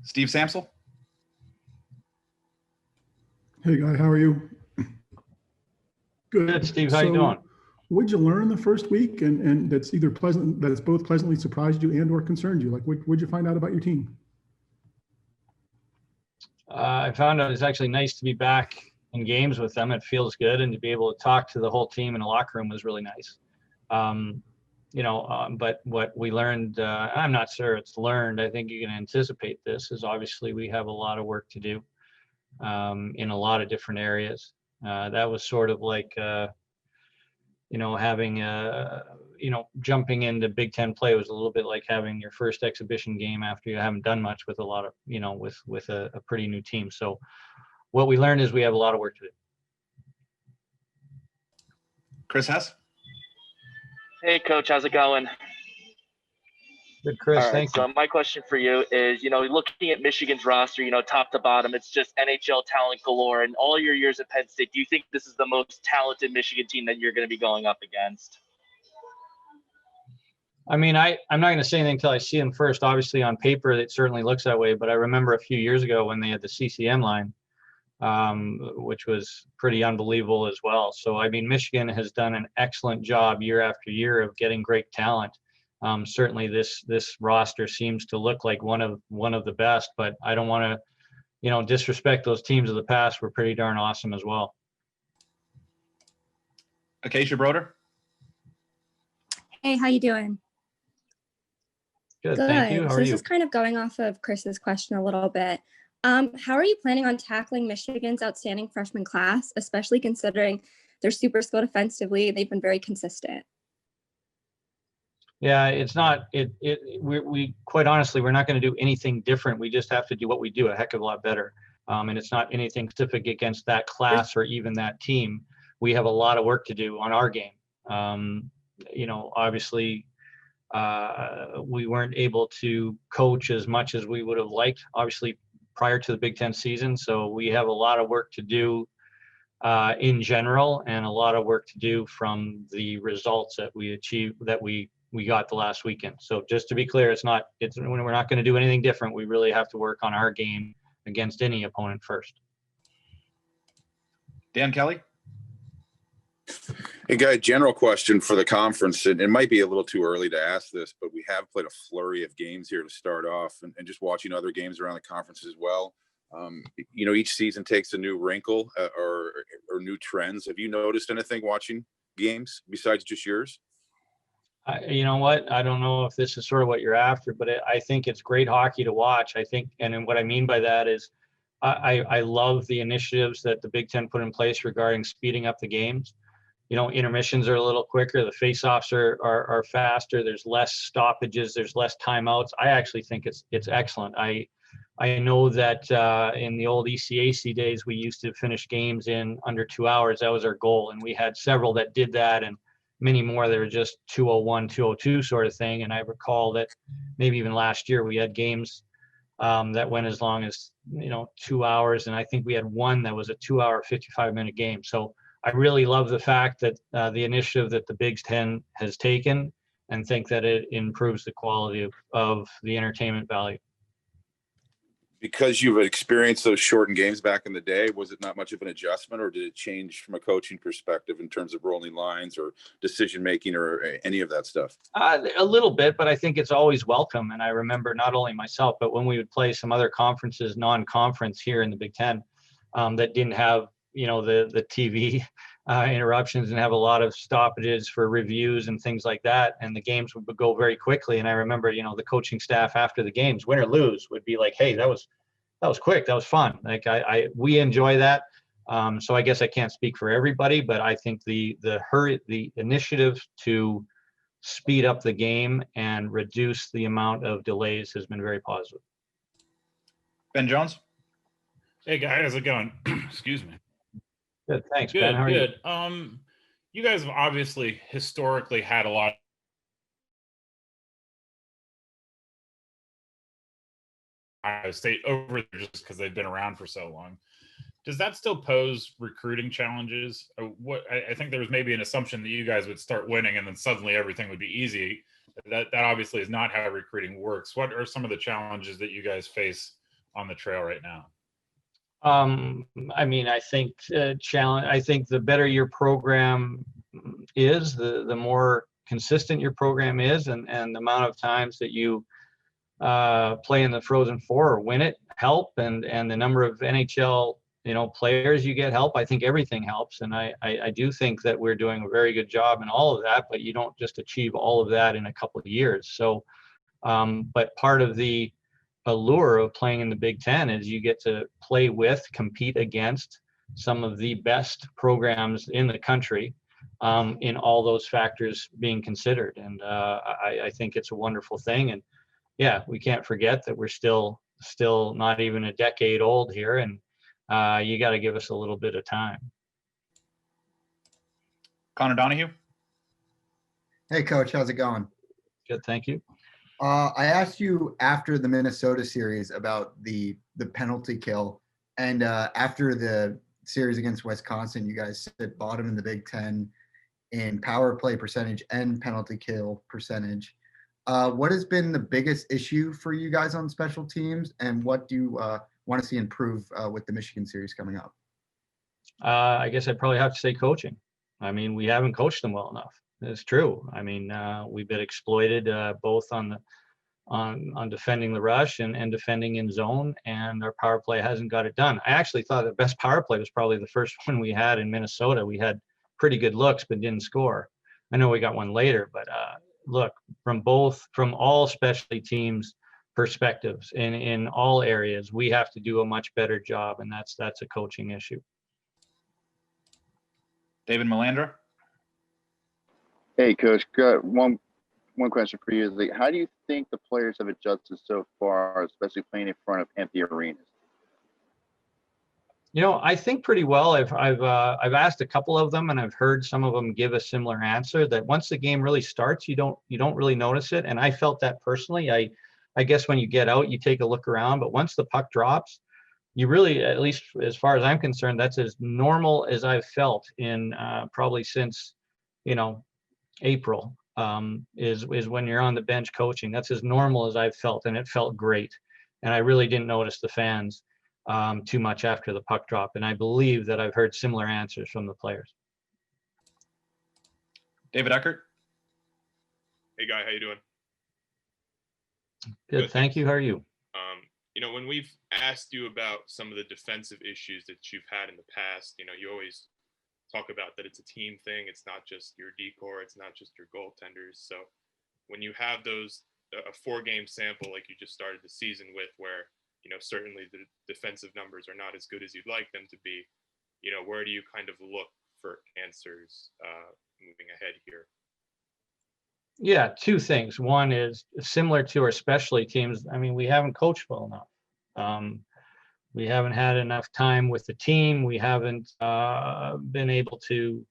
Steve Samsel. Hey, Guy, how are you? Good, Steve. How you doing? What'd you learn the first week, and that's either pleasant, that's both pleasantly surprised you and or concerned you? Like, what'd you find out about your team? I found out it's actually nice to be back in games with them. It feels good, and to be able to talk to the whole team in the locker room was really nice. But what we learned, I'm not sure it's learned. I think you can anticipate this. Is obviously we have a lot of work to do in a lot of different areas. That was sort of like having jumping into Big Ten play was a little bit like having your first exhibition game after you haven't done much with a lot of, with a pretty new team. So what we learned is we have a lot of work to do. Chris Hess. Hey, Coach, how's it going? Good, Chris. All right, thank you. So my question for you is, looking at Michigan's roster, top to bottom, it's just NHL talent galore. And all your years at Penn State, do you think this is the most talented Michigan team that you're going to be going up against? I mean, I'm not going to say anything until I see them first. Obviously, on paper, it certainly looks that way. But I remember a few years ago when they had the CCM line, which was pretty unbelievable as well. So, I mean, Michigan has done an excellent job year after year of getting great talent. Certainly, this roster seems to look like one of the best. But I don't want to, disrespect those teams of the past. Were pretty darn awesome as well. Acacia Broder. Hey, how you doing? Good, thank you. How are you? This is kind of going off of Chris's question a little bit. How are you planning on tackling Michigan's outstanding freshman class, especially considering they're super skilled offensively? They've been very consistent. Yeah, it's not. We quite honestly, we're not going to do anything different. We just have to do what we do a heck of a lot better. And it's not anything specific against that class or even that team. We have a lot of work to do on our game. Obviously, we weren't able to coach as much as we would have liked, obviously, prior to the Big Ten season. So we have a lot of work to do in general, and a lot of work to do from the results that we achieved, that we got the last weekend. So just to be clear, we're not going to do anything different. We really have to work on our game against any opponent first. Dan Kelly. Hey, Guy, general question for the conference. It might be a little too early to ask this, but we have played a flurry of games here to start off, and just watching other games around the conference as well. Each season takes a new wrinkle or new trends. Have you noticed anything watching games besides just yours? You know what? I don't know if this is sort of what you're after, but I think it's great hockey to watch. I think, and what I mean by that is I love the initiatives that the Big Ten put in place regarding speeding up the games. Intermissions are a little quicker. The faceoffs are faster. There's less stoppages. There's less timeouts. I actually think it's excellent. I know that in the old ECAC days, we used to finish games in under 2 hours. That was our goal, and we had several that did that, and many more that were just 2:01, 2:02 sort of thing. And I recall that maybe even last year we had games that went as long as 2 hours, and I think we had one that was a 2-hour, 55-minute game. So I really love the fact that the initiative that the Big Ten has taken, and think that it improves the quality of the entertainment value. Because you've experienced those shortened games back in the day, was it not much of an adjustment, or did it change from a coaching perspective in terms of rolling lines or decision making or any of that stuff? A little bit, but I think it's always welcome. And I remember not only myself, but when we would play some other conferences, non-conference here in the Big Ten, that didn't have the TV interruptions and have a lot of stoppages for reviews and things like that, and the games would go very quickly. And I remember the coaching staff after the games, win or lose, would be like, hey, that was quick, that was fun. Like we enjoy that. So I guess I can't speak for everybody, but I think the initiative to speed up the game and reduce the amount of delays has been very positive. Ben Jones. Hey, guys, how's it going? Excuse me. Good, thanks, Good, Ben. How are you? Good. You guys have obviously historically had a lot of Ohio State over there just because they've been around for so long. Does that still pose recruiting challenges? I think there was maybe an assumption that you guys would start winning and then suddenly everything would be easy. That obviously is not how recruiting works. What are some of the challenges that you guys face on the trail right now? I mean, I think I think the better your program is, the more consistent your program is, and the amount of times that you play in the Frozen Four or win it help, and the number of NHL players you get help. I think everything helps, and I do think that we're doing a very good job in all of that. But you don't just achieve all of that in a couple of years. So, but part of the allure of playing in the Big Ten is you get to play with, compete against some of the best programs in the country, in all those factors being considered. And I think it's a wonderful thing. And yeah, we can't forget that we're still not even a decade old here, and you got to give us a little bit of time. Conor Donahue. Hey, Coach, how's it going? Good, thank you. I asked you after the Minnesota series about the penalty kill, and after the series against Wisconsin, you guys sit bottom in the Big Ten in power play percentage and penalty kill percentage. What has been the biggest issue for you guys on special teams, and what do you want to see improve with the Michigan series coming up? I guess I'd probably have to say coaching. I mean, we haven't coached them well enough. It's true. I mean, we've been exploited both on defending the rush and defending in zone, and our power play hasn't got it done. I actually thought the best power play was probably the first one we had in Minnesota. We had pretty good looks, but didn't score. I know we got one later, but look, from all specialty teams perspectives in all areas, we have to do a much better job, and that's a coaching issue. David Melandra. Hey, Coach. Got one question for you. Is like, how do you think the players have adjusted so far, especially playing in front of empty arenas? I think pretty well. I've asked a couple of them, and I've heard some of them give a similar answer, that once the game really starts, you don't really notice it. And I felt that personally. I guess when you get out, you take a look around, but once the puck drops, you really, at least as far as I'm concerned, that's as normal as I've felt in probably since April, is when you're on the bench coaching. That's as normal as I've felt, and it felt great. And I really didn't notice the fans too much after the puck drop. And I believe that I've heard similar answers from the players. David Eckert. Hey, Guy, how you doing? Good, thank you. How are you? When we've asked you about some of the defensive issues that you've had in the past, you always talk about that it's a team thing. It's not just your decor. It's not just your goaltenders. So when you have a 4-game sample like you just started the season with, where, certainly the defensive numbers are not as good as you'd like them to be, where do you kind of look for answers moving ahead here? Yeah, two things. One is similar to our specialty teams. I mean, we haven't coached well enough. We haven't had enough time with the team. We haven't been able to,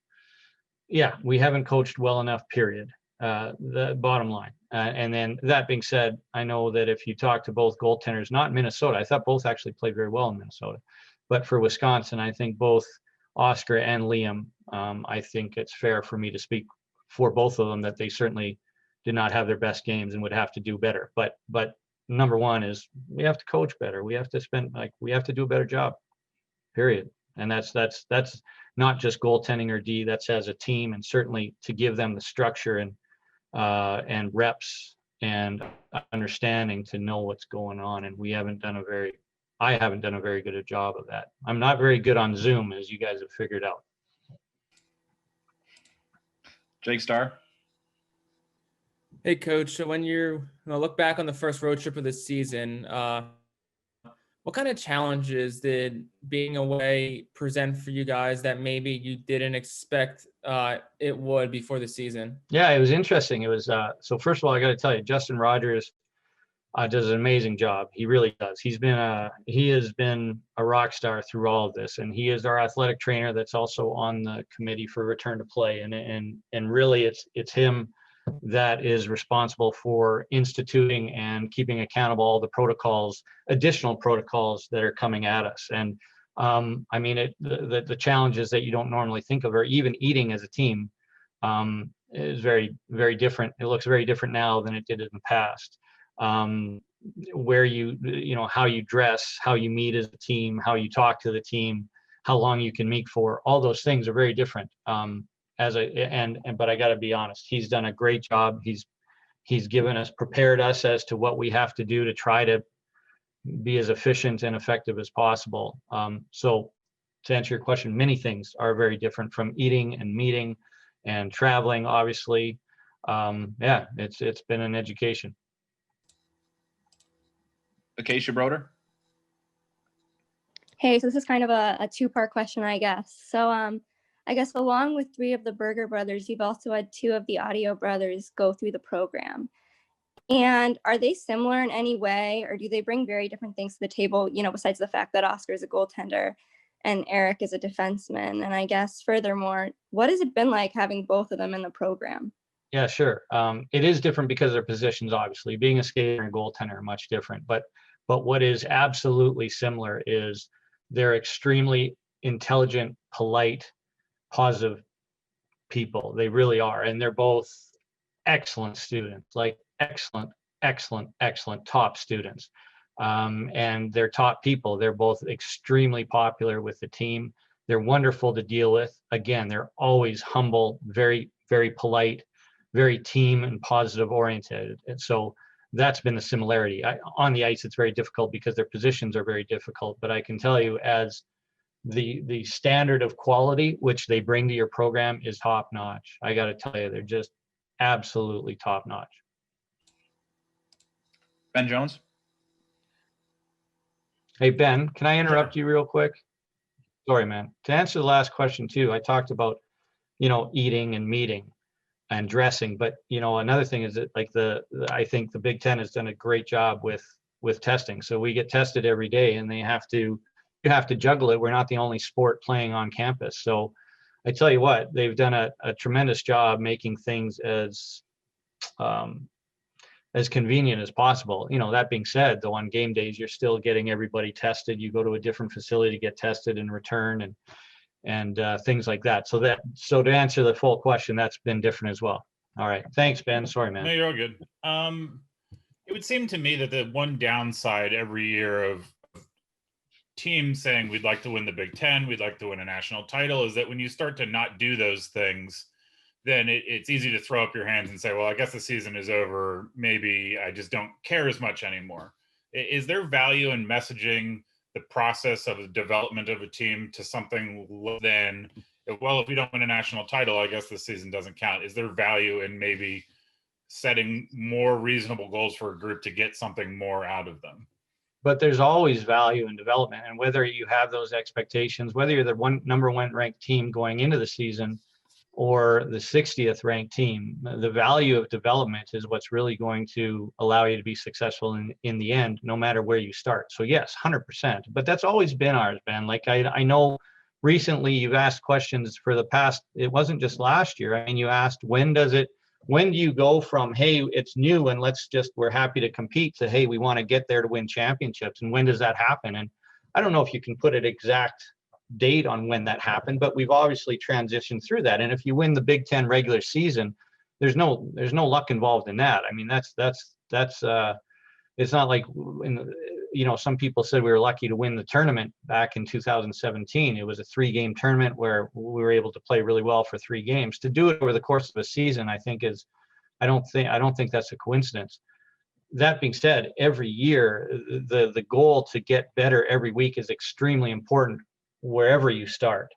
we haven't coached well enough, period. The bottom line. And then that being said, I know that if you talk to both goaltenders, not in Minnesota, I thought both actually played very well in Minnesota, but for Wisconsin, I think both Oscar and Liam, I think it's fair for me to speak for both of them that they certainly did not have their best games and would have to do better. But number one is we have to coach better. We have to we have to do a better job, period. And that's not just goaltending or D, that's as a team, and certainly to give them the structure and reps and understanding to know what's going on. And I haven't done a very good a job of that. I'm not very good on Zoom, as you guys have figured out. Jake Starr. Hey, Coach. So when you look back on the first road trip of the season, what kind of challenges did being away present for you guys that maybe you didn't expect it would before the season? Yeah, it was interesting. It was so first of all, I got to tell you, Justin Rogers does an amazing job. He really does. He has been a rock star through all of this, and he is our athletic trainer that's also on the committee for return to play. And really, it's him that is responsible for instituting and keeping accountable all the additional protocols that are coming at us. And I mean, the challenges that you don't normally think of, or even eating as a team, is very, very different. It looks very different now than it did in the past. where you know, how you dress, how you meet as a team, how you talk to the team, how long you can meet for. All those things are very different. But I got to be honest, he's done a great job. He's prepared us as to what we have to do to try to be as efficient and effective as possible. So to answer your question, many things are very different, from eating and meeting and traveling, obviously. Yeah, it's been an education. Acacia Broder. Hey, so this is kind of a two-part question, I guess. So I guess along with 3 of the Berger brothers, you've also had 2 of the Audio brothers go through the program. And are they similar in any way, or do they bring very different things to the table, you know, besides the fact that Oscar is a goaltender and Eric is a defenseman? And I guess furthermore, what has it been like having both of them in the program? Yeah, sure. It is different because their positions, obviously. Being a skater and goaltender are much different. But what is absolutely similar is they're extremely intelligent, polite, positive people. They really are. And they're both excellent students, like excellent top students. And they're top people. They're both extremely popular with the team. They're wonderful to deal with. Again, they're always humble, very, very polite, very team and positive oriented. And so that's been the similarity. On the ice, it's very difficult because their positions are very difficult. But I can tell you, as the standard of quality which they bring to your program is top notch. I got to tell you, they're just absolutely top notch. Ben Jones. Hey, Ben, can I interrupt you real quick? Sorry, man. To answer the last question too, I talked about, you know, eating and meeting and dressing, but you know, another thing is that like I think the Big Ten has done a great job with testing. So we get tested every day, and you have to juggle it. We're not the only sport playing on campus. So I tell you what, they've done a tremendous job making things as convenient as possible. You know, that being said, though, on game days, you're still getting everybody tested. You go to a different facility to get tested and return and things like that. So to answer the full question, that's been different as well. All right. Thanks, Ben. Sorry, man. No, you're all good. It would seem to me that the one downside every year of teams saying we'd like to win the Big Ten, we'd like to win a national title, is that when you start to not do those things, then it's easy to throw up your hands and say, well, I guess the season is over. Maybe I just don't care as much anymore. Is there value in messaging the process of the development of a team to something than, well, if we don't win a national title, I guess the season doesn't count? Is there value in maybe setting more reasonable goals for a group to get something more out of them? But there's always value in development, and whether you have those expectations, whether you're the number one ranked team going into the season or the 60th ranked team, the value of development is what's really going to allow you to be successful in the end, no matter where you start. So yes, 100%, but that's always been ours, Ben. Like I know recently you've asked questions for the past, it wasn't just last year. I mean, you asked, when do you go from, hey, it's new and we're happy to compete, to, hey, we want to get there to win championships, and when does that happen? And I don't know if you can put an exact date on when that happened, but we've obviously transitioned through that. And if you win the Big Ten regular season, there's no luck involved in that. I mean, that's it's not like some people said we were lucky to win the tournament back in 2017. It was a 3-game tournament where we were able to play really well for 3 games. To do it over the course of a season, I don't think that's a coincidence. That being said, every year the goal to get better every week is extremely important wherever you start.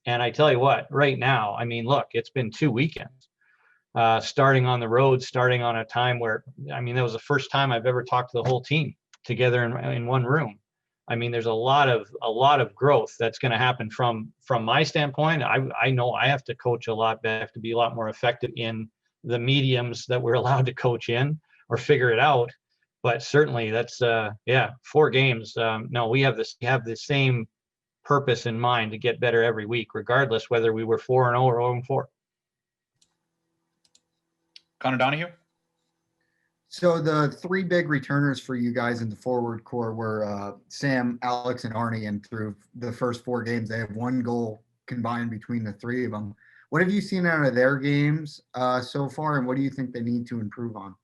And I tell you what, right now, I mean, look, it's been 2 weekends, starting on the road, starting on a time where, I mean, that was the first time I've ever talked to the whole team together in one room. I mean, there's a lot of growth that's going to happen from my standpoint. I know I have to coach a lot better, I have to be a lot more effective in the mediums that we're allowed to coach in or figure it out. But certainly that's 4 games. No, we have the same purpose in mind to get better every week, regardless whether we were 4-0 or 0-4. Conor Donahue. So the 3 big returners for you guys in the forward core were Sam, Alex, and Arnie, and through the first 4 games, they have 1 goal combined between the 3 of them. What have you seen out of their games so far, and what do you think they need to improve on?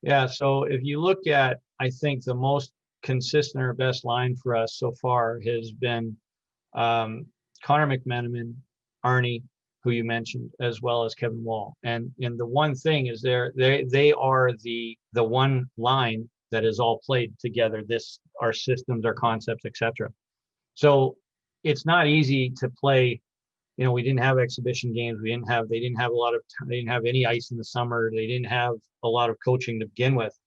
Yeah, so if you look at, I think the most consistent or best line for us so far has been Connor McMenamin, Arnie, who you mentioned, as well as Kevin Wall. And the one thing is they are the one line that is all played together. Our systems, our concepts, etc. So it's not easy to play. You know, we didn't have exhibition games. They didn't have they didn't have any ice in the summer. They didn't have a lot of coaching to begin with.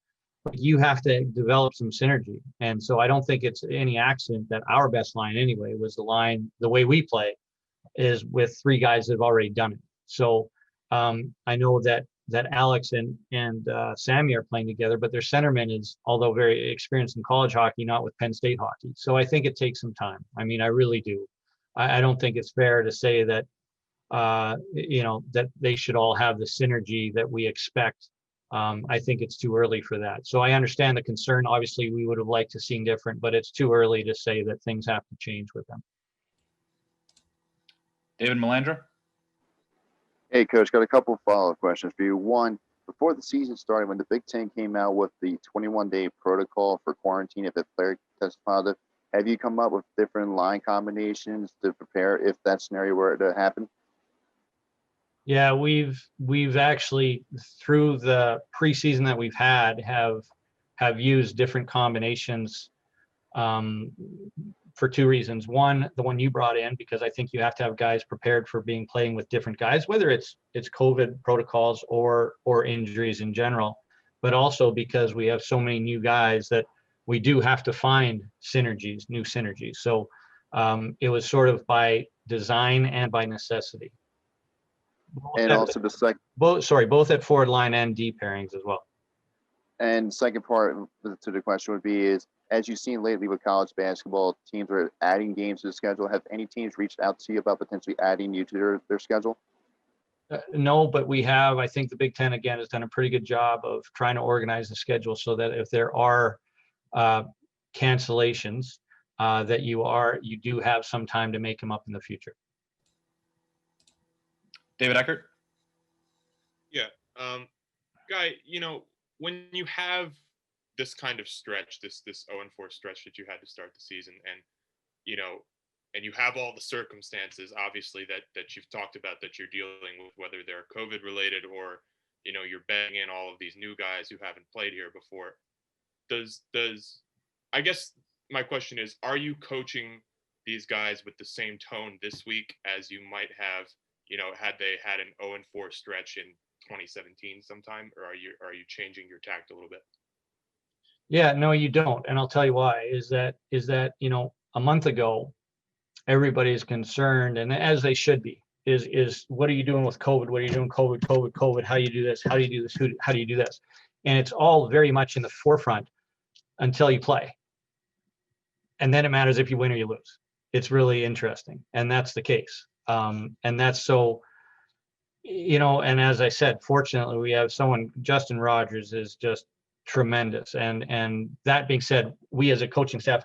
But you have to develop some synergy. And so I don't think it's any accident that our best line anyway was the way we play is with three guys that have already done it. So I know that Alex and Sammy are playing together, but their centerman is, although very experienced in college hockey, not with Penn State hockey. So I think it takes some time. I mean, I really do. I don't think it's fair to say that, that they should all have the synergy that we expect. I think it's too early for that. So I understand the concern. Obviously, we would have liked to see different, but it's too early to say that things have to change with them. David Melandra. Hey, Coach, got a couple follow-up questions for you. One, before the season started, when the Big Ten came out with the 21-day protocol for quarantine if a player tests positive, have you come up with different line combinations to prepare if that scenario were to happen? Yeah, we've actually, through the preseason that we've had, have used different combinations for two reasons. One, the one you brought in, because I think you have to have guys prepared for playing with different guys, whether it's COVID protocols or injuries in general, but also because we have so many new guys that we do have to find new synergies. So it was sort of by design and by necessity. And also the second, both at forward line and D pairings as well. and second part to the question would be is, as you've seen lately with college basketball, teams are adding games to the schedule. Have any teams reached out to you about potentially adding you to their schedule? No, but we have. I think the Big Ten, again, has done a pretty good job of trying to organize the schedule so that if there are cancellations, that you do have some time to make them up in the future. David Eckert. Yeah. Guy, when you have this kind of stretch, this 0-4 stretch that you had to start the season, and you have all the circumstances, obviously, that you've talked about that you're dealing with, whether they're COVID related or, you're banging in all of these new guys who haven't played here before. I guess my question is, are you coaching these guys with the same tone this week as you might have, had they had an 0-4 stretch in 2017 sometime, or are you changing your tact a little bit? Yeah, no, you don't. And I'll tell you why, is that, a month ago, everybody's concerned, and as they should be, is what are you doing with COVID? What are you doing? COVID. How do you do this? How do you do this? How do you do this? And it's all very much in the forefront until you play. And then it matters if you win or you lose. It's really interesting. And that's the case. And that's so, and as I said, fortunately, we have someone, Justin Rogers is just tremendous. And that being said, we as a coaching staff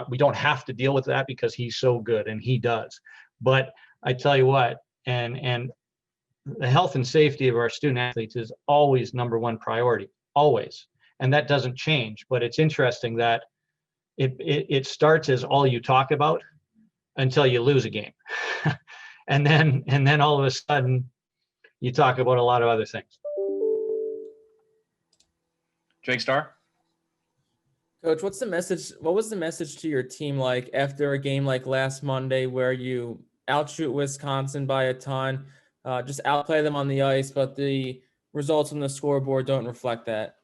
we don't have to deal with that because he's so good and he does. But I tell you what, and the health and safety of our student athletes is always number one priority, always. And that doesn't change. But it's interesting that it starts as all you talk about until you lose a game. and then all of a sudden you talk about a lot of other things. Jake Starr. Coach, what was the message to your team like after a game like last Monday where you outshoot Wisconsin by a ton, just outplay them on the ice, but the results on the scoreboard don't reflect that?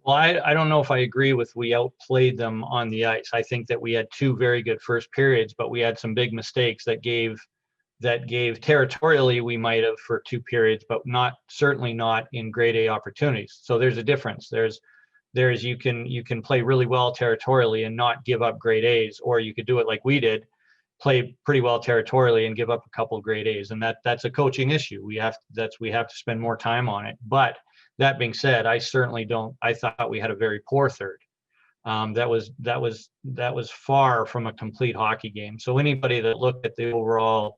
Well, I don't know if I agree with we outplayed them on the ice. I think that we had two very good first periods, but we had some big mistakes that gave territorially we might have for two periods, but certainly not in grade A opportunities. So there's a difference. There's you can play really well territorially and not give up grade A's, or you could do it like we did, play pretty well territorially and give up a couple of grade A's. And that's a coaching issue. We have to spend more time on it. But that being said, I thought we had a very poor third. That was far from a complete hockey game. So anybody that looked at the overall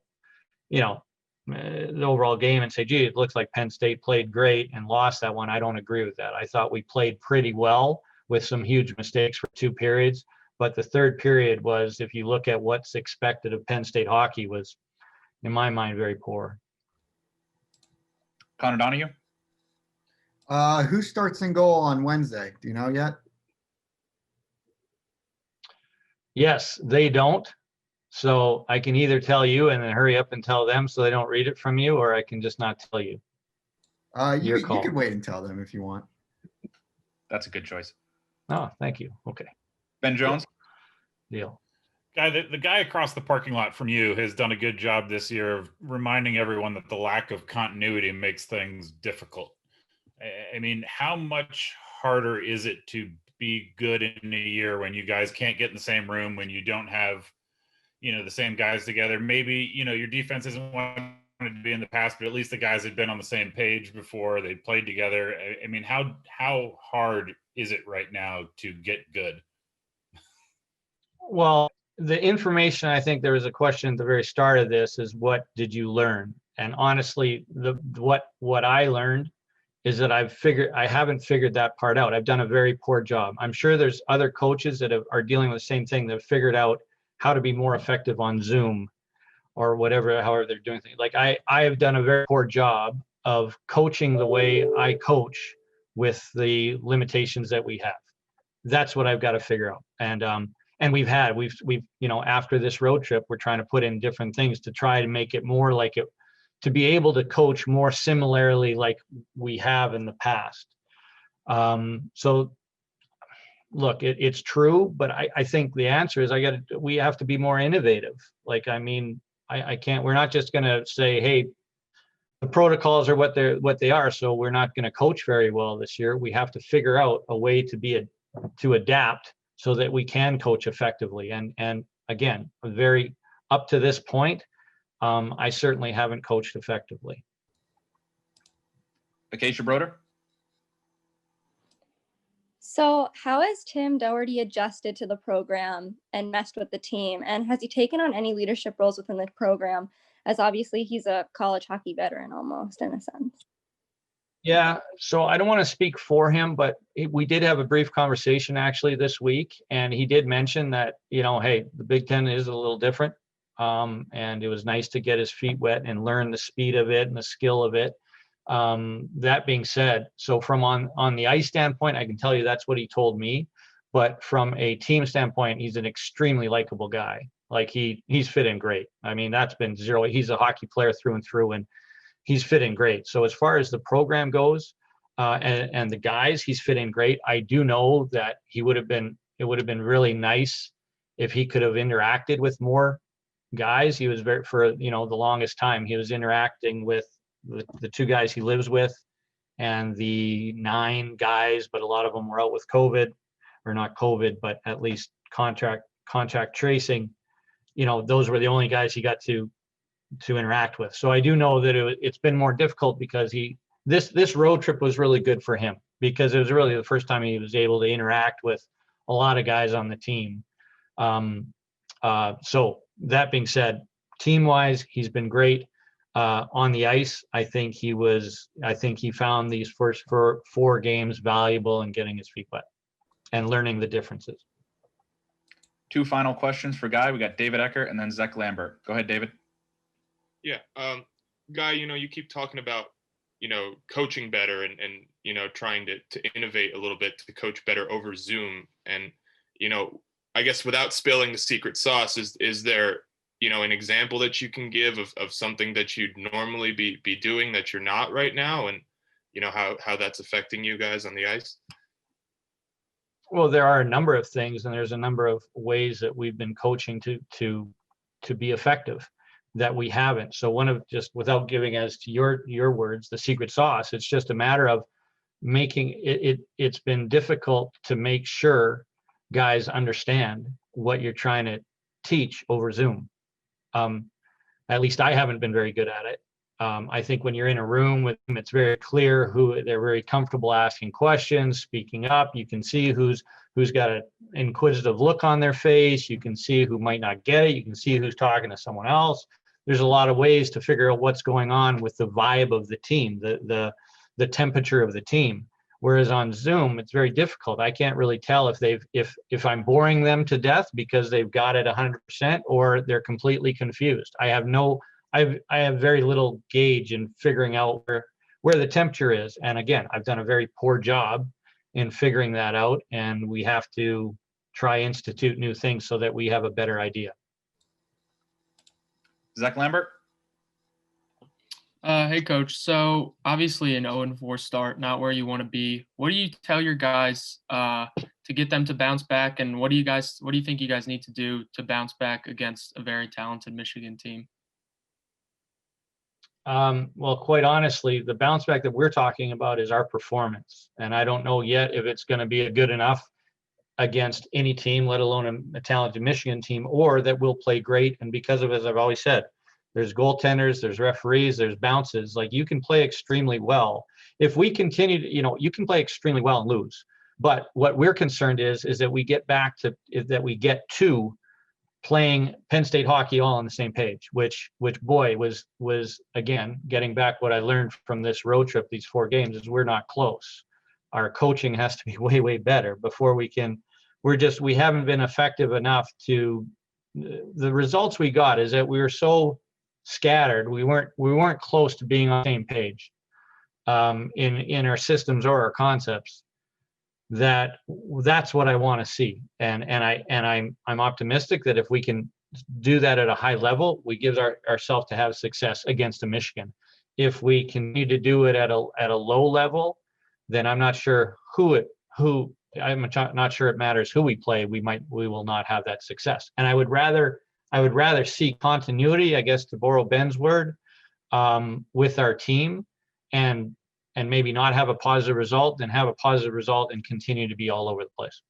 game and say, gee, it looks like Penn State played great and lost that one, I don't agree with that. I thought we played pretty well, with some huge mistakes for 2 periods. But the third period was, if you look at what's expected of Penn State hockey, was, in my mind, very poor. Conor Donahue? Who starts in goal on Wednesday? Do you know yet? Yes, they don't. So I can either tell you and then hurry up and tell them so they don't read it from you, or I can just not tell you. Your You call. could wait and tell them if you want. That's a good choice. Oh, thank you. Okay, Ben Jones? deal. The guy across the parking lot from you has done a good job this year of reminding everyone that the lack of continuity makes things difficult. I mean, how much harder is it to be good in a year when you guys can't get in the same room, when you don't have, the same guys together? Maybe, your defense isn't what it wanted to be in the past, but at least the guys had been on the same page before, they played together. I mean, how hard is it right now to get good? Well, the information, I think there was a question at the very start of this, is what did you learn? And honestly, what I learned is that I haven't figured that part out. I've done a very poor job. I'm sure there's other coaches that are dealing with the same thing, that have figured out how to be more effective on Zoom or whatever, however they're doing things. Like I have done a very poor job of coaching the way I coach with the limitations that we have. That's what I've got to figure out. And we've after this road trip, we're trying to put in different things to try to make it more like it, to be able to coach more similarly like we have in the past. So look, it's true, but I think the answer is we have to be more innovative. Like, I mean, we're not just going to say, hey, the protocols are what they are, so we're not going to coach very well this year. We have to figure out a way to adapt so that we can coach effectively. And again, up to this point, I certainly haven't coached effectively. Acacia Broder? So how has Tim Doherty adjusted to the program and meshed with the team? And has he taken on any leadership roles within the program? As obviously he's a college hockey veteran almost, in a sense. Yeah, so I don't want to speak for him, but we did have a brief conversation actually this week, and he did mention that, hey, the Big Ten is a little different. And it was nice to get his feet wet and learn the speed of it and the skill of it. That being said, so from on the ice standpoint, I can tell you that's what he told me. But from a team standpoint, he's an extremely likable guy. Like he's fit in great. I mean, that's been zero. He's a hockey player through and through, and he's fit in great. So as far as the program goes, and the guys, he's fit in great. I do know that it would have been really nice if he could have interacted with more guys. He was for the longest time, he was interacting with the 2 guys he lives with and the 9 guys, but a lot of them were out with COVID, or not COVID, but at least contact tracing. Those were the only guys he got to interact with. So I do know that it's been more difficult because this road trip was really good for him, because it was really the first time he was able to interact with a lot of guys on the team. So that being said, team-wise, he's been great. On the ice, I think he found these first 4 games valuable in getting his feet wet and learning the differences. 2 final questions for Guy. We got David Eckert and then Zach Lambert. Go ahead, David. Yeah. Guy, you keep talking about, coaching better and trying to innovate a little bit to coach better over Zoom. And, I guess without spilling the secret sauce, is there, an example that you can give of something that you'd normally be doing that you're not right now, and, how that's affecting you guys on the ice? Well, there are a number of things, and there's a number of ways that we've been coaching to be effective that we haven't. So one of, just without giving, as to your words, the secret sauce, it's just a matter of making it's been difficult to make sure guys understand what you're trying to teach over Zoom. At least I haven't been very good at it. I think when you're in a room with them, it's very clear they're very comfortable asking questions, speaking up. You can see who's got an inquisitive look on their face. You can see who might not get it. You can see who's talking to someone else. There's a lot of ways to figure out what's going on with the vibe of the team, the temperature of the team. Whereas on Zoom, it's very difficult. I can't really tell if I'm boring them to death because they've got it 100% or they're completely confused. I have very little gauge in figuring out where the temperature is. And again, I've done a very poor job in figuring that out, and we have to try institute new things so that we have a better idea. Zach Lambert. Hey, Coach. So obviously an 0-4 start, not where you want to be. What do you tell your guys to get them to bounce back, and what do you think you guys need to do to bounce back against a very talented Michigan team? Well, quite honestly, the bounce back that we're talking about is our performance, and I don't know yet if it's going to be good enough against any team, let alone a talented Michigan team, or that we'll play great. And because of, as I've always said, there's goaltenders, there's referees, there's bounces. Like, you can play extremely well. If we continue to, you can play extremely well and lose. But what we're concerned is that we get to playing Penn State hockey all on the same page, which boy, was again, getting back what I learned from this road trip, these 4 games, is we're not close. Our coaching has to be way, way better before we can. We haven't been effective enough to. The results we got is that we were so scattered. We weren't close to being on the same page in our systems or our concepts. That's what I want to see, and I'm optimistic that if we can do that at a high level, we give ourselves to have success against a Michigan. If we continue to do it at a low level, then I'm not sure I'm not sure it matters who we play. We will not have that success. And I would rather see continuity, I guess, to borrow Ben's word, with our team, and maybe not have a positive result than have a positive result and continue to be all over the place.